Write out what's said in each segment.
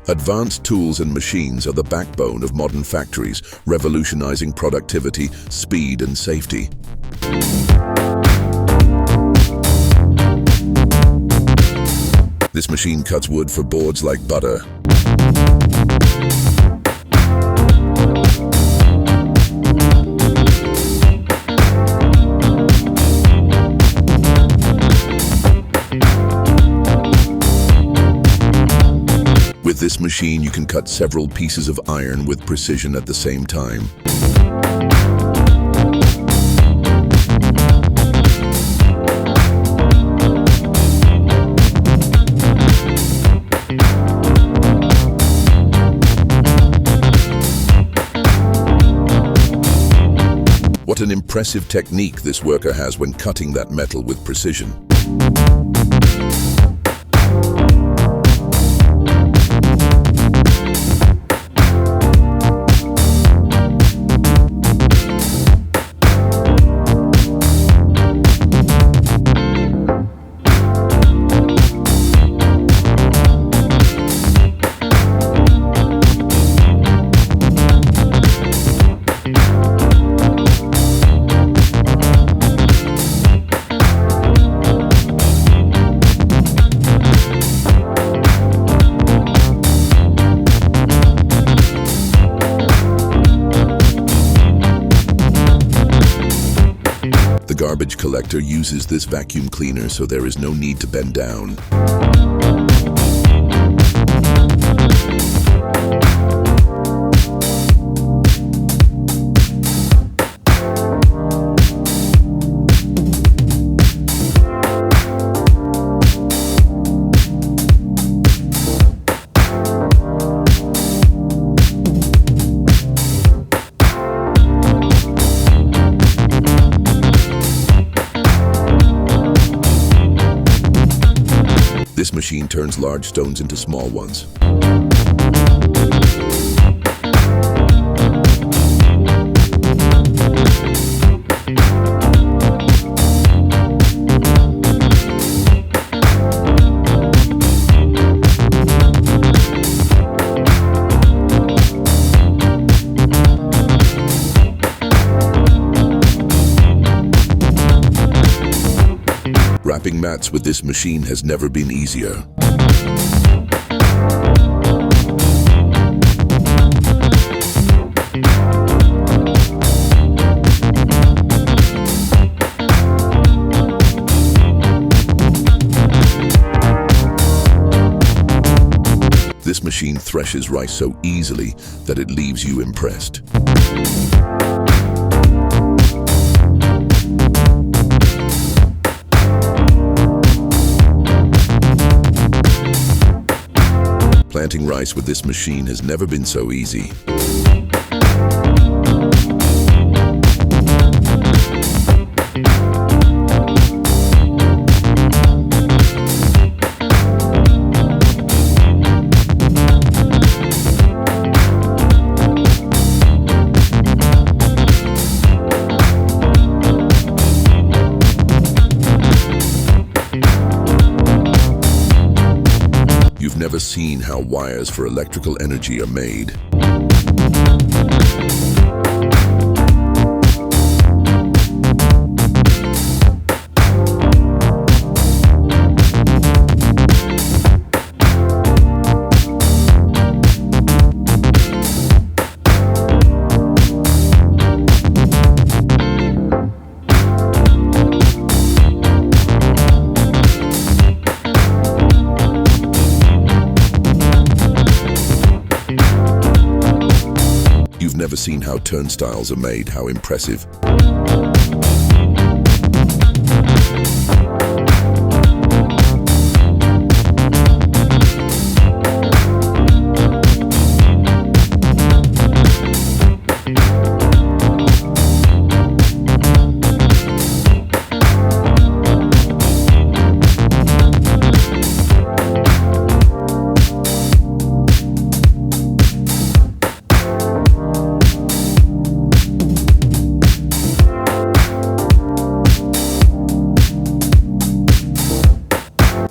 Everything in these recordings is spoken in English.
Advanced tools and machines are the backbone of modern factories, revolutionizing productivity, speed, and safety. This machine cuts wood for boards like butter. With this machine, you can cut several pieces of iron with precision at the same time. What an impressive technique this worker has when cutting that metal with precision. The garbage collector uses this vacuum cleaner so there is no need to bend down. This machine turns large stones into small ones. Wrapping mats with this machine has never been easier. This machine threshes rice so easily that it leaves you impressed. Planting rice with this machine has never been so easy. You've never seen how wires for electrical energy are made. You've never seen how turnstiles are made. How impressive.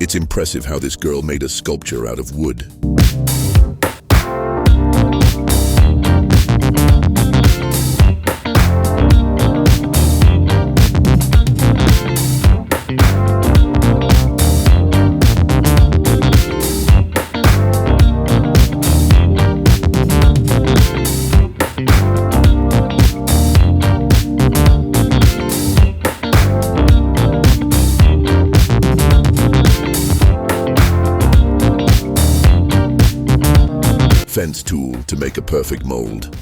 It's impressive how this girl made a sculpture out of wood. defense tool to make a perfect mold.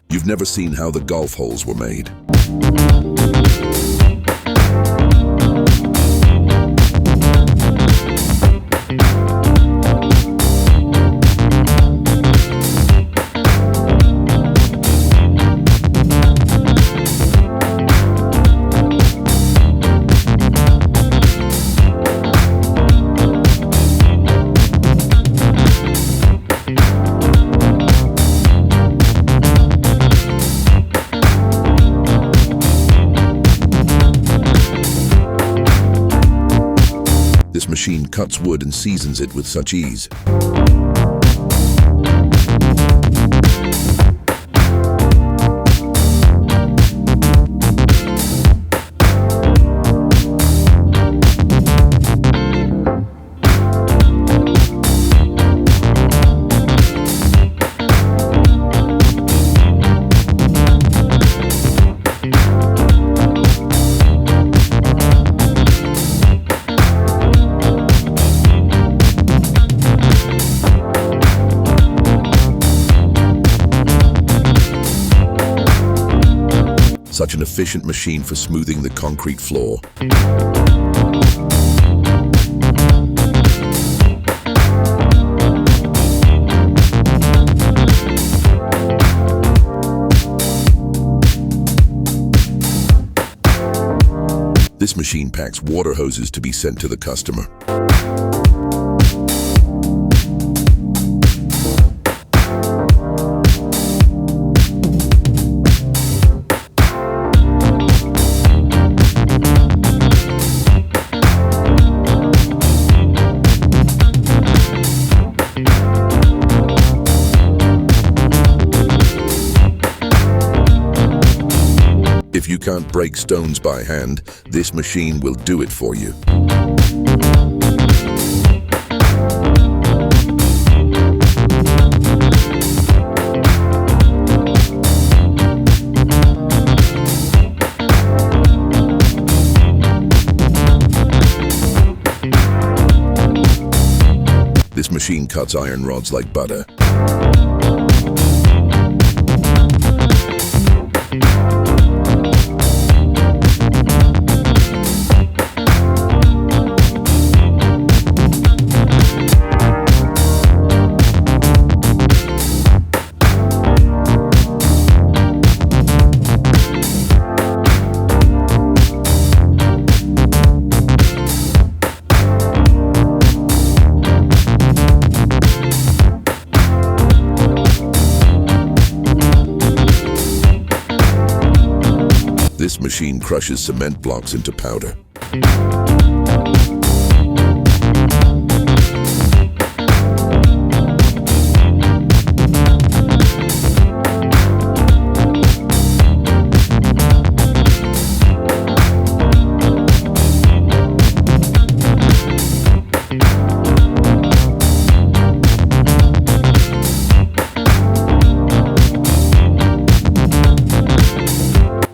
You've never seen how the golf holes were made. This machine cuts wood and seasons it with such ease. Such an efficient machine for smoothing the concrete floor. This machine packs water hoses to be sent to the customer. If you can't break stones by hand, this machine will do it for you. This machine cuts iron rods like butter. This machine crushes cement blocks into powder.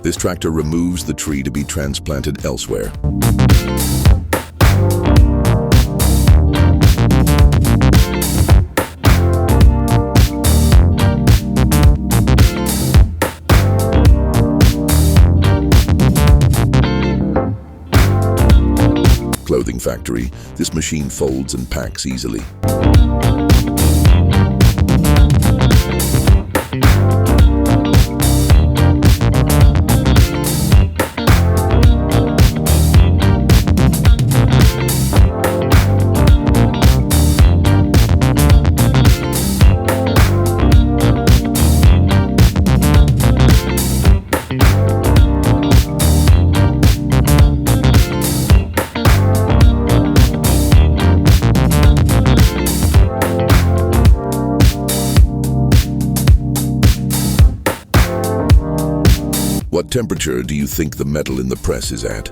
This tractor removes the tree to be transplanted elsewhere. Clothing factory, this machine folds and packs easily. What temperature do you think the metal in the press is at?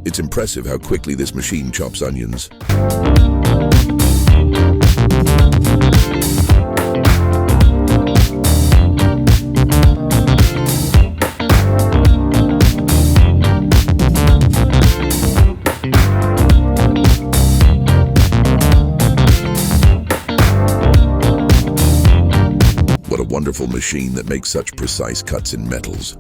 It's impressive how quickly this machine chops onions. What a wonderful machine that makes such precise cuts in metals.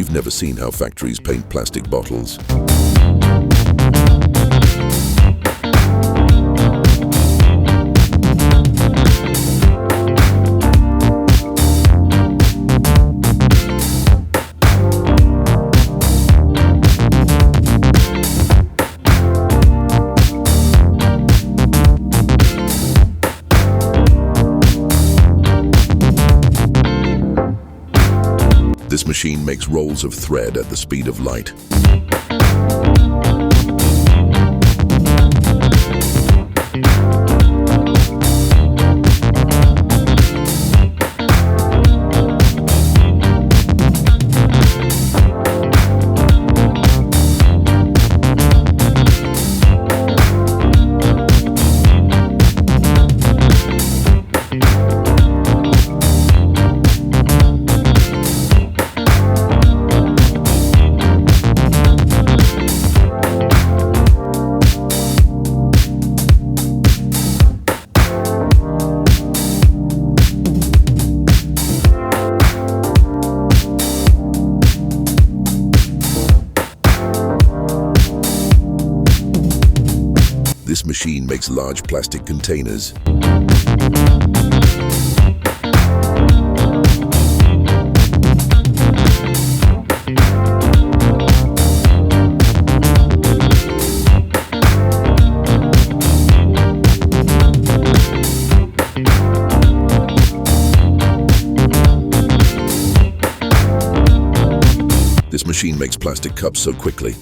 Never seen how factories paint plastic bottles. This machine makes rolls of thread at the speed of light. This machine makes large plastic containers. This machine makes plastic cups so quickly.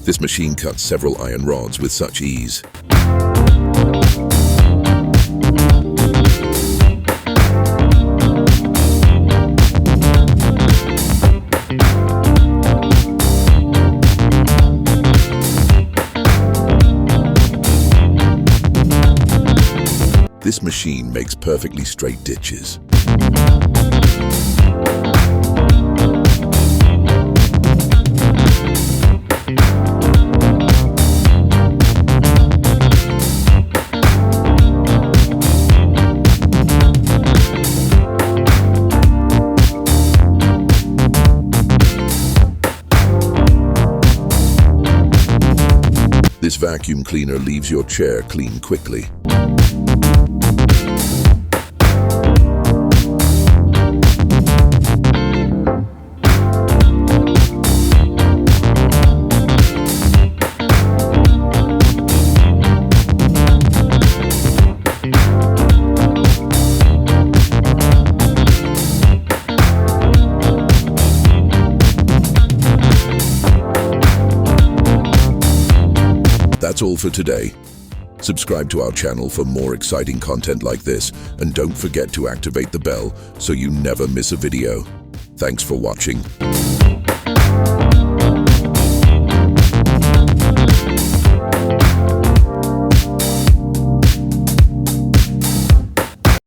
This machine cuts several iron rods with such ease. This machine makes perfectly straight ditches. vacuum cleaner leaves your chair clean quickly. That's all for today. Subscribe to our channel for more exciting content like this, and don't forget to activate the bell so you never miss a video. Thanks for watching.